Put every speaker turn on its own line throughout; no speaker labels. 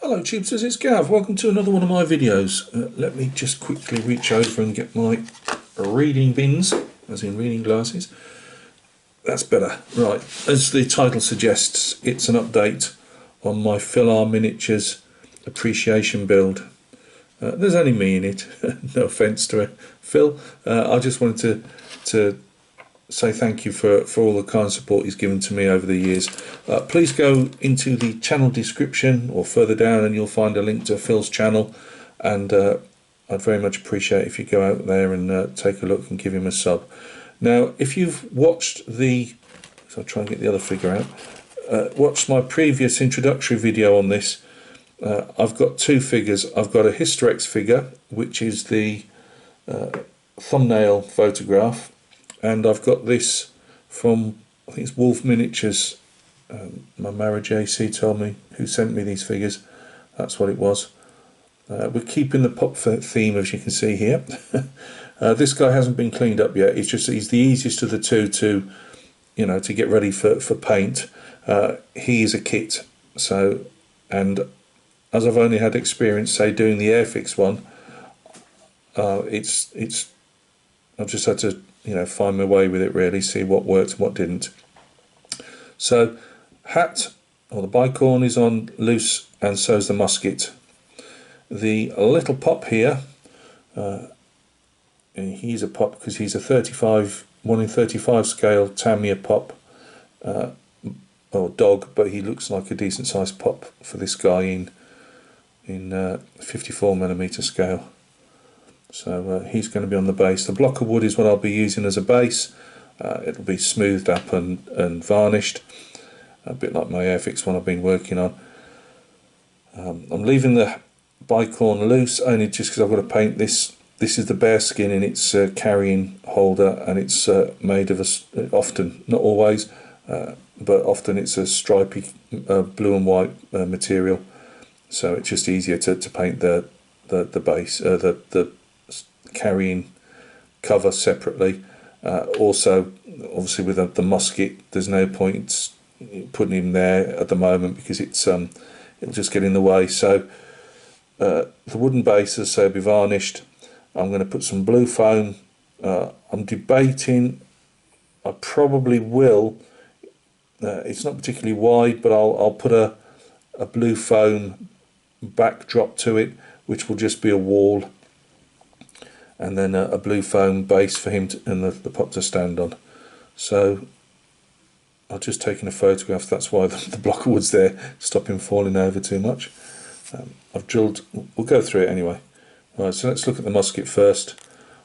Hello Tubesters, it's Gav. Welcome to another one of my videos. Let me just quickly reach over and get my reading bins, as in reading glasses. That's better. Right, as the title suggests, it's an update on my Phil R Miniatures appreciation build. There's only me in it, no offence to Phil. I just wanted to say thank you for all the kind support he's given to me over the years. Please go into the channel description or further down and you'll find a link to Phil's channel, and I'd very much appreciate if you go out there and take a look and give him a sub. Now if you've watched the, so I'll try and get the other figure out, watched my previous introductory video on this, I've got two figures. I've got a Hysterex figure, which is the thumbnail photograph, and I've got this from, I think it's Wolf Miniatures. My marriage AC told me who sent me these figures. That's what it was. We're keeping the pop theme, as you can see here. This guy hasn't been cleaned up yet. He's the easiest of the two to, to get ready for paint. He is a kit. So, and as I've only had experience, say, doing the Airfix one, I've just had to find my way with it, really, see what worked and what didn't. So hat, or the bicorn, is on loose, and so is the musket. The little pop here, he's a pop because he's a 1 in 35 scale Tamiya pop, or dog, but he looks like a decent sized pop for this guy in 54mm scale. So he's going to be on the base. The block of wood is what I'll be using as a base. It'll be smoothed up and varnished, a bit like my Airfix one I've been working on. I'm leaving the bicorn loose only just because I've got to paint this. This is the bear skin in its carrying holder, and it's made of often, not always, but often it's a stripy blue and white material. So it's just easier to paint the base, the carrying cover separately. Also, obviously, with the musket, there's no point putting him there at the moment because it'll just get in the way. So the wooden base, as I say, will be varnished. I'm going to put some blue foam. I'm debating, I probably will. It's not particularly wide, but I'll put a blue foam backdrop to it, which will just be a wall, and then a blue foam base for him and the pop to stand on. So I've just taken a photograph. That's why the block of wood's there, stop him falling over too much. I've drilled, we'll go through it anyway. Right, so let's look at the musket first.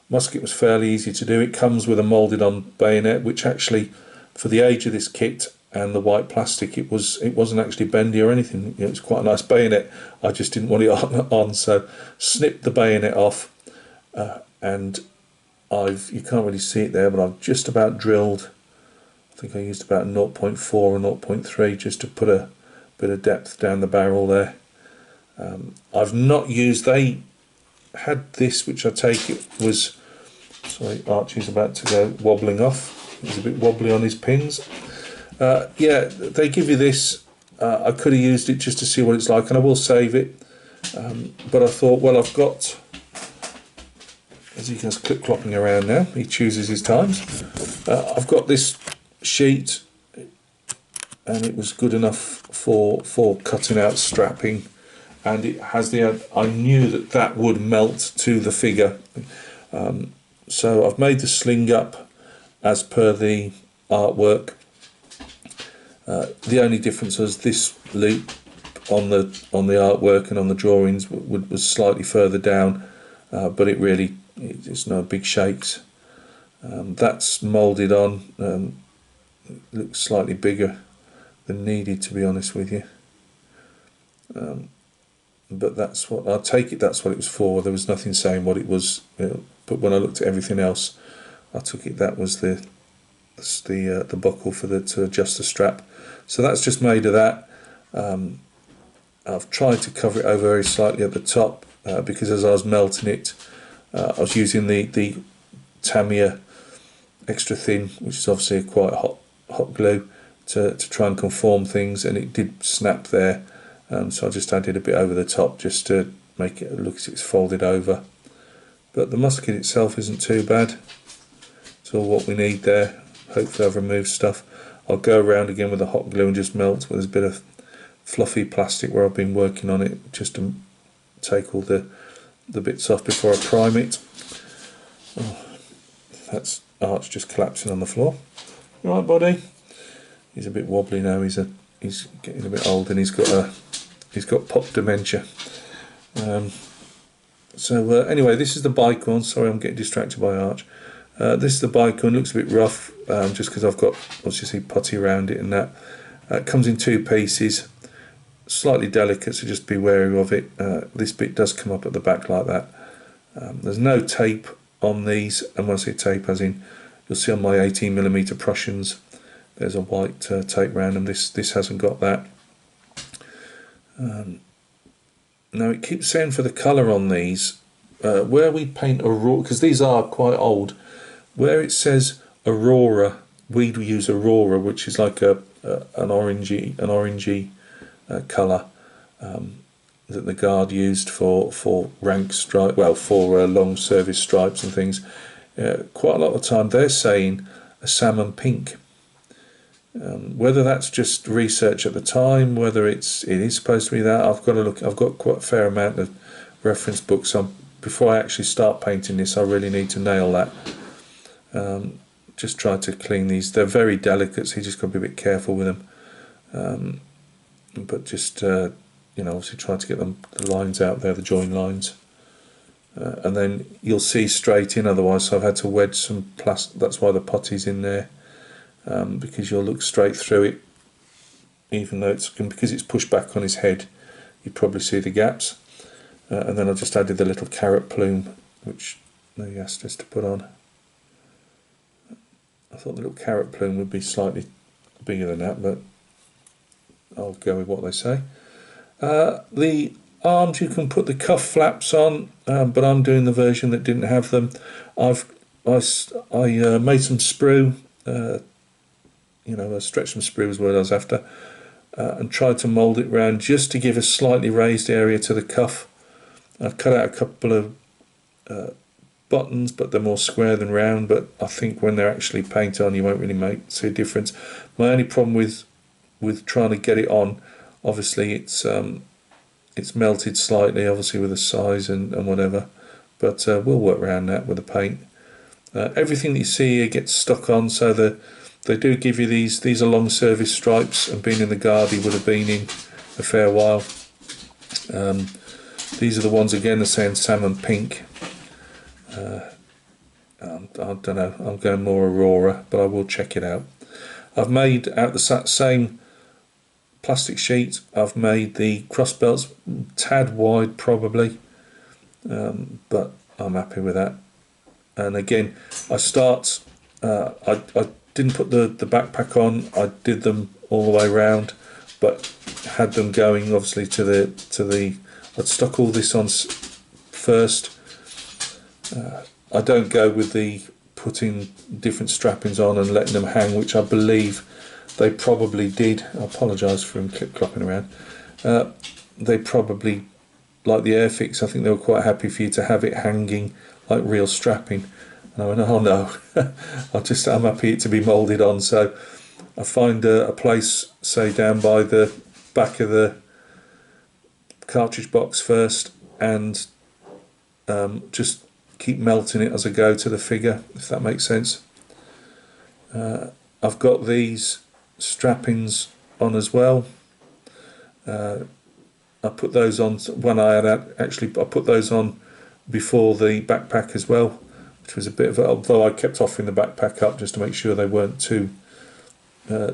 Musket was fairly easy to do. It comes with a moulded on bayonet, which actually, for the age of this kit and the white plastic, it wasn't actually bendy or anything. It was quite a nice bayonet. I just didn't want it on, so snipped the bayonet off. And you can't really see it there, but I've just about drilled, I think I used about 0.4 or 0.3 just to put a bit of depth down the barrel there. I've not used, they had this, which I take it was, sorry, Archie's about to go wobbling off. He's a bit wobbly on his pins. Yeah, they give you this. I could have used it just to see what it's like, and I will save it. But I thought, well, I've got, as he goes clip-clopping around now, he chooses his times. I've got this sheet, and it was good enough for cutting out strapping, and it has I knew that would melt to the figure. So I've made the sling up as per the artwork. The only difference was this loop on the artwork and on the drawings was slightly further down, but it's no big shakes. That's moulded on. Looks slightly bigger than needed, to be honest with you. But that's what I take it. That's what it was for. There was nothing saying what it was. But when I looked at everything else, I took it that was the buckle to adjust the strap. So that's just made of that. I've tried to cover it over very slightly at the top because as I was melting it, I was using the Tamiya extra thin, which is obviously a quite hot glue, to try and conform things, and it did snap there. so I just added a bit over the top just to make it look as it's folded over. But the musket itself isn't too bad. It's all what we need there. Hopefully I've removed stuff. I'll go around again with the hot glue and just melt. There's a bit of fluffy plastic where I've been working on it, just to take all the bits off before I prime it. Oh, that's Arch just collapsing on the floor. You all right, buddy? He's a bit wobbly now. He's getting a bit old, and he's got pop dementia. Anyway, this is the bike one. Sorry, I'm getting distracted by Arch. This is the bike one. Looks a bit rough, just because I've got obviously putty around it and that. It comes in 2 pieces. Slightly delicate, so just be wary of it. This bit does come up at the back like that. There's no tape on these, and when I say tape, as in you'll see on my 18mm Prussians, there's a white tape around them. This hasn't got that. Now it keeps saying for the colour on these, where we paint Aurora, because these are quite old, where it says Aurora, we use Aurora, which is like an orangey colour that the Guard used for rank stripe, well, for long service stripes and things. Quite a lot of the time they're saying a salmon pink. Whether that's just research at the time, whether it is supposed to be that, I've got to look. I've got quite a fair amount of reference books on. Before I actually start painting this, I really need to nail that. Just try to clean these. They're very delicate, so you just got to be a bit careful with them. But just obviously try to get the lines out there, the join lines, and then you'll see straight in. Otherwise, so I've had to wedge some plastic. That's why the putty's in there. Because you'll look straight through it, even though because it's pushed back on his head, you probably see the gaps. And then I just added the little carrot plume, which they asked us to put on. I thought the little carrot plume would be slightly bigger than that, but I'll go with what they say. The arms, you can put the cuff flaps on, but I'm doing the version that didn't have them. I made some sprue. I stretched some sprue as well as after, and tried to mould it round just to give a slightly raised area to the cuff. I've cut out a couple of buttons, but they're more square than round, but I think when they're actually painted on you won't really see a difference. My only problem with trying to get it on, obviously it's melted slightly, obviously with the size and whatever, but we'll work around that with the paint. Everything that you see here gets stuck on, so they do give you these are long service stripes, and being in the Guard he would have been in a fair while. These are the ones again, they're saying salmon pink. I don't know, I'm going more Aurora, but I will check it out. I've made out the same plastic sheet, I've made the cross belts tad wide probably, but I'm happy with that. And again, I didn't put the backpack on, I did them all the way round, but had them going obviously to the I'd stuck all this on first. I don't go with the putting different strappings on and letting them hang, which I believe they probably did. I apologise for him clip-clopping around. They probably, like the Airfix, I think they were quite happy for you to have it hanging like real strapping. And I went, oh no, I'm happy it to be moulded on. So I find a place, say down by the back of the cartridge box first, and just keep melting it as I go to the figure, if that makes sense. I've got these strappings on as well. I put those on when I put those on before the backpack as well, which was a bit of although I kept offering the backpack up just to make sure they weren't too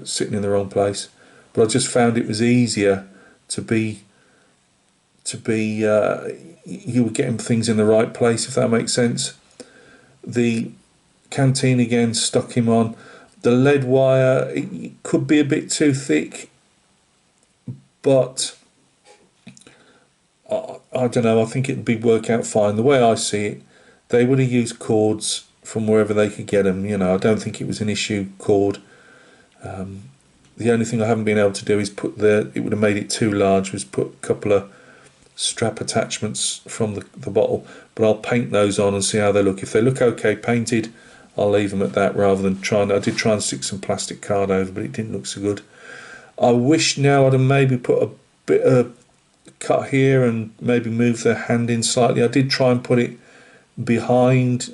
sitting in the wrong place. But I just found it was easier to be you were getting things in the right place, if that makes sense. The canteen again, stuck him on. The lead wire, it could be a bit too thick, but I don't know, I think it'd work out fine. The way I see it, they would have used cords from wherever they could get them. I don't think it was an issue cord. The only thing I haven't been able to do is put it would have made it too large, was put a couple of strap attachments from the bottle, but I'll paint those on and see how they look. If they look okay painted, I'll leave them at that rather than I did try and stick some plastic card over, but it didn't look so good. I wish now I'd have maybe put a bit of cut here and maybe move the hand in slightly. I did try and put it behind,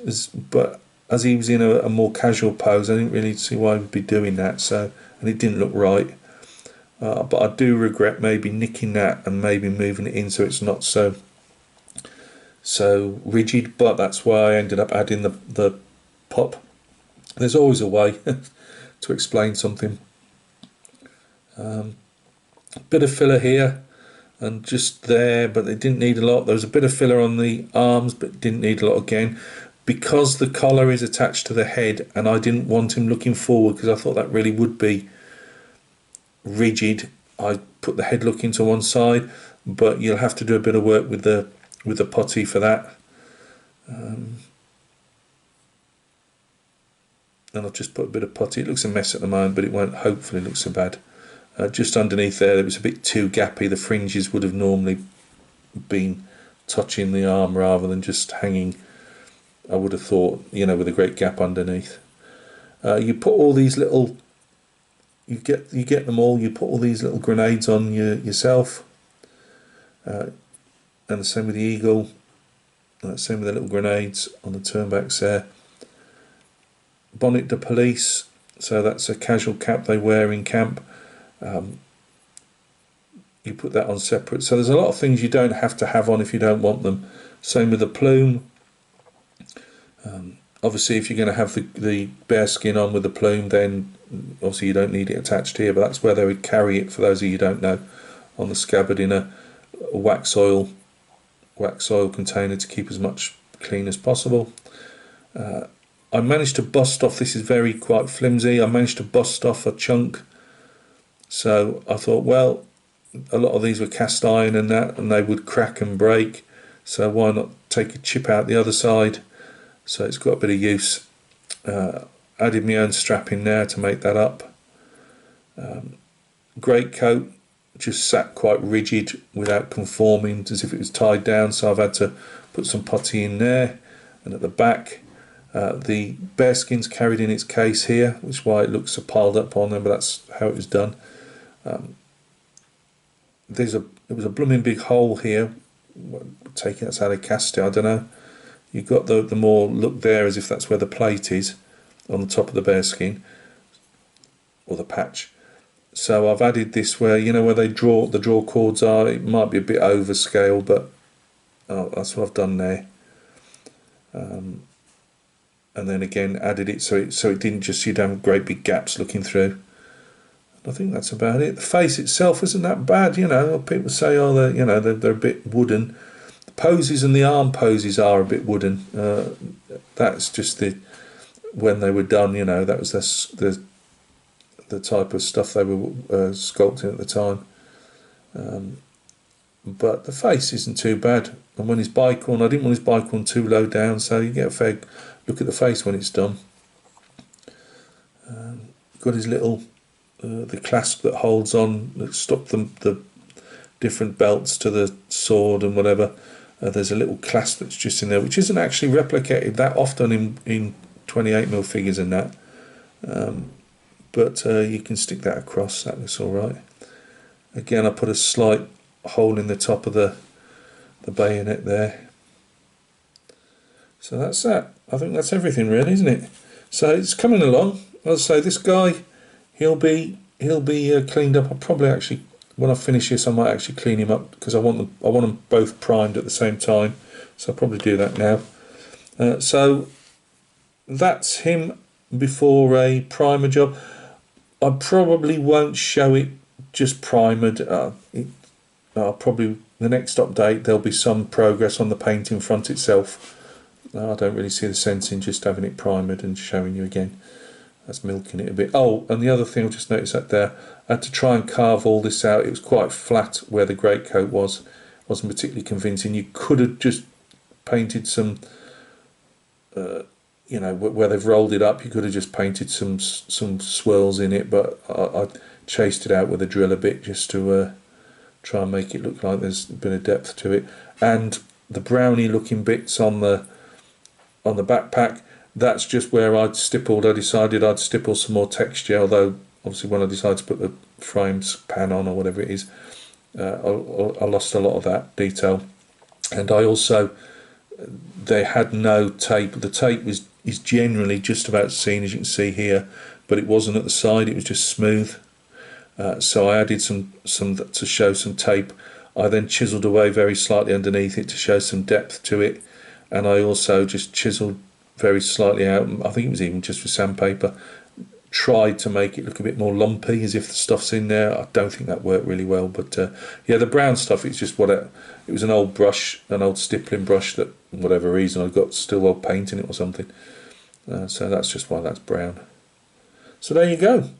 but as he was in a more casual pose, I didn't really see why he would be doing that, so, and it didn't look right. But I do regret maybe nicking that and maybe moving it in so it's not so rigid, but that's why I ended up adding the pop. There's always a way to explain something. Bit of filler here and just there, but they didn't need a lot. There was a bit of filler on the arms, but didn't need a lot again. Because the collar is attached to the head, and I didn't want him looking forward because I thought that really would be rigid, I put the head looking to one side, but you'll have to do a bit of work with the putty for that. And I've just put a bit of putty. It looks a mess at the moment, but it won't hopefully look so bad. Just underneath there, it was a bit too gappy. The fringes would have normally been touching the arm rather than just hanging, I would have thought, with a great gap underneath. You put all these little, you get them all, you put all these little grenades on yourself. And the same with the eagle, same with the little grenades on the turnbacks there. Bonnet de police, so that's a casual cap they wear in camp. You put that on separate. So there's a lot of things you don't have to have on if you don't want them. Same with the plume. Obviously, if you're going to have the bear skin on with the plume, then obviously you don't need it attached here, but that's where they would carry it, for those of you who don't know, on the scabbard in a wax oil container to keep as much clean as possible. I managed to bust off, this is quite flimsy, I managed to bust off a chunk. So I thought, well, a lot of these were cast iron and they would crack and break, so why not take a chip out the other side? So it's got a bit of use. Added my own strap in there to make that up. Greatcoat just sat quite rigid without conforming, as if it was tied down, so I've had to put some putty in there. And at the back, the bearskin's carried in its case here, which is why it looks so piled up on there, but that's how it was done. There was a blooming big hole here. Taking that's how they cast it, I don't know. You've got the more look there as if that's where the plate is on the top of the bearskin or the patch. So I've added this where where the draw cords are. It might be a bit overscale, but that's what I've done there. And then again added it so it didn't just, you'd have great big gaps looking through. I think that's about it. The face itself isn't that bad, People say, they're a bit wooden. The poses and the arm poses are a bit wooden. That's just when they were done. That was the type of stuff they were sculpting at the time. But the face isn't too bad. And when his bicorn, I didn't want his bicorn too low down, so you get a fair look at the face when it's done. Got his little the clasp that holds on, that stop the different belts to the sword and whatever. There's a little clasp that's just in there, which isn't actually replicated that often in 28mm figures and that. But you can stick that across, that looks alright. Again, I put a slight hole in the top of the bayonet there. So that's that. I think that's everything really, isn't it? So it's coming along. As I say, this guy, he'll be cleaned up. I'll probably actually, when I finish this, I might actually clean him up because I want them both primed at the same time. So I'll probably do that now. So that's him before a primer job. I probably won't show it just primered. I'll probably, the next update, there'll be some progress on the painting front itself. I don't really see the sense in just having it primered and showing you again. That's milking it a bit. Oh, and the other thing I just noticed that there, I had to try and carve all this out. It was quite flat where the greatcoat was. Wasn't particularly convincing. You could have just painted some, where they've rolled it up, you could have just painted some swirls in it, but I chased it out with a drill a bit just to try and make it look like there's a bit of depth to it. And the browny looking bits on the backpack, that's just where I decided I'd stipple some more texture, although obviously when I decided to put the frames pan on or whatever it is, I lost a lot of that detail. And I also, they had no tape. The tape is generally just about seen, as you can see here, but it wasn't at the side, it was just smooth. So I added some to show some tape. I then chiselled away very slightly underneath it to show some depth to it, and I also just chiselled very slightly out, I think it was even just with sandpaper, tried to make it look a bit more lumpy as if the stuff's in there. I don't think that worked really well, but yeah, the brown stuff, it's just it was an old brush, an old stippling brush that for whatever reason I got still well paint in it or something, so that's just why that's brown. So there you go.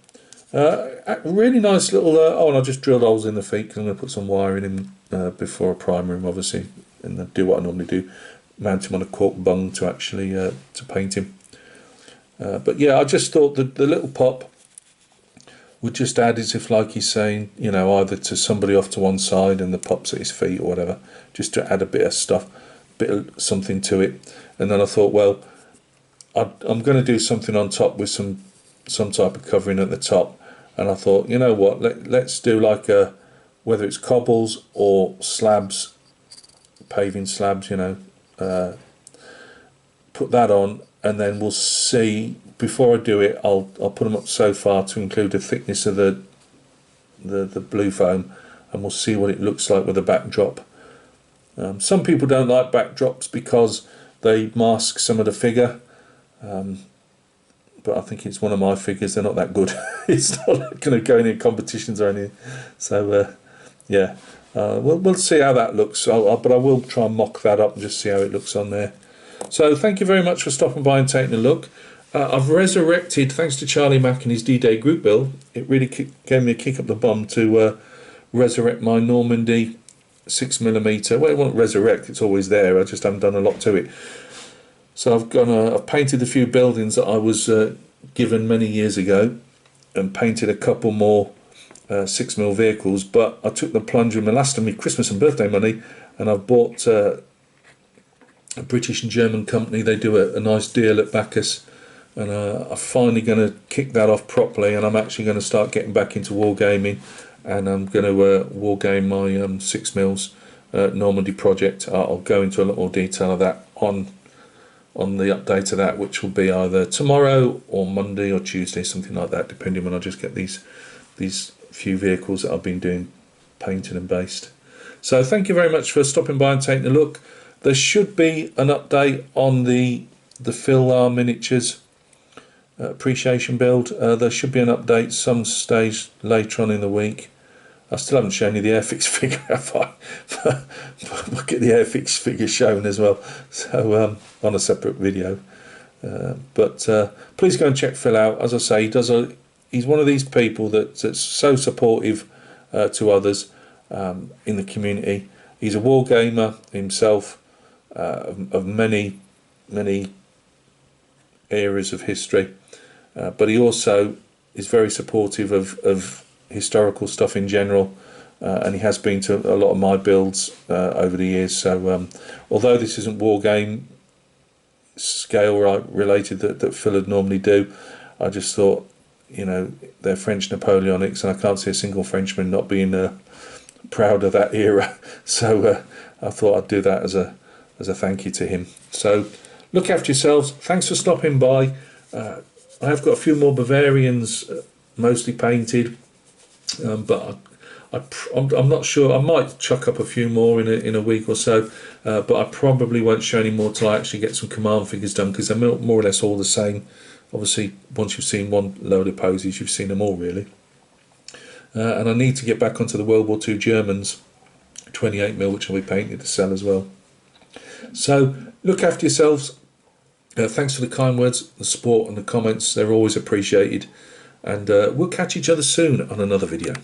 Really nice little oh, and I just drilled holes in the feet because I'm going to put some wiring in before I primer him, obviously, and do what I normally do, mount him on a cork bung to actually to paint him. But yeah, I just thought that the little pop would just add, as if like he's saying, you know, either to somebody off to one side and the pop's at his feet or whatever, just to add a bit of stuff, bit of something to it. And then I thought, well, I'm going to do something on top with some type of covering at the top, and I thought, you know what, let's do like whether it's cobbles or slabs, paving slabs, you know, put that on, and then we'll see. Before I do it, I'll put them up so far to include the thickness of the blue foam, and we'll see what it looks like with a backdrop. Some people don't like backdrops because they mask some of the figure, but I think it's one of my figures. They're not that good. It's not going to go in any competitions or anything. So yeah, we'll see how that looks. But I will try and mock that up and just see how it looks on there. So thank you very much for stopping by and taking a look. I've resurrected, thanks to Charlie Mack and his D-Day group build, it really gave me a kick up the bum to resurrect my Normandy 6mm. Well, it won't resurrect, it's always there, I just haven't done a lot to it. So I've painted a few buildings that I was given many years ago, and painted a couple more 6mm vehicles, but I took the plunge with my last of my Christmas and birthday money, and I've bought a British and German company. They do a nice deal at Bacchus, and I'm finally going to kick that off properly, and I'm actually going to start getting back into wargaming, and I'm going to wargame my 6mm Normandy project. I'll go into a lot more detail of that on the update of that, which will be either tomorrow or Monday or Tuesday, something like that, depending when I just get these few vehicles that I've been doing painting and based. So thank you very much for stopping by and taking a look. There should be an update on the Phil miniatures appreciation build. There should be an update some stage later on in the week. I still haven't shown you the Airfix figure, have I? We'll get the Airfix figure shown as well, so on a separate video. But please go and check Phil out. As I say, he's one of these people that's so supportive to others in the community. He's a war gamer himself, of many eras of history, but he also is very supportive of historical stuff in general, and he has been to a lot of my builds over the years. So although this isn't war game scale related that Phil would normally do, I just thought, you know, they're French Napoleonics, and I can't see a single Frenchman not being proud of that era. So I thought I'd do that as a thank you to him. So look after yourselves. Thanks for stopping by. I have got a few more Bavarians, mostly painted, but I'm not sure. I might chuck up a few more in a week or so, but I probably won't show any more till I actually get some command figures done, because they're more or less all the same. Obviously, once you've seen one load of poses, you've seen them all really. And I need to get back onto the World War II Germans 28mm, which I'll be painted to sell as well. So look after yourselves. Thanks for the kind words, the support and the comments. They're always appreciated, and we'll catch each other soon on another video.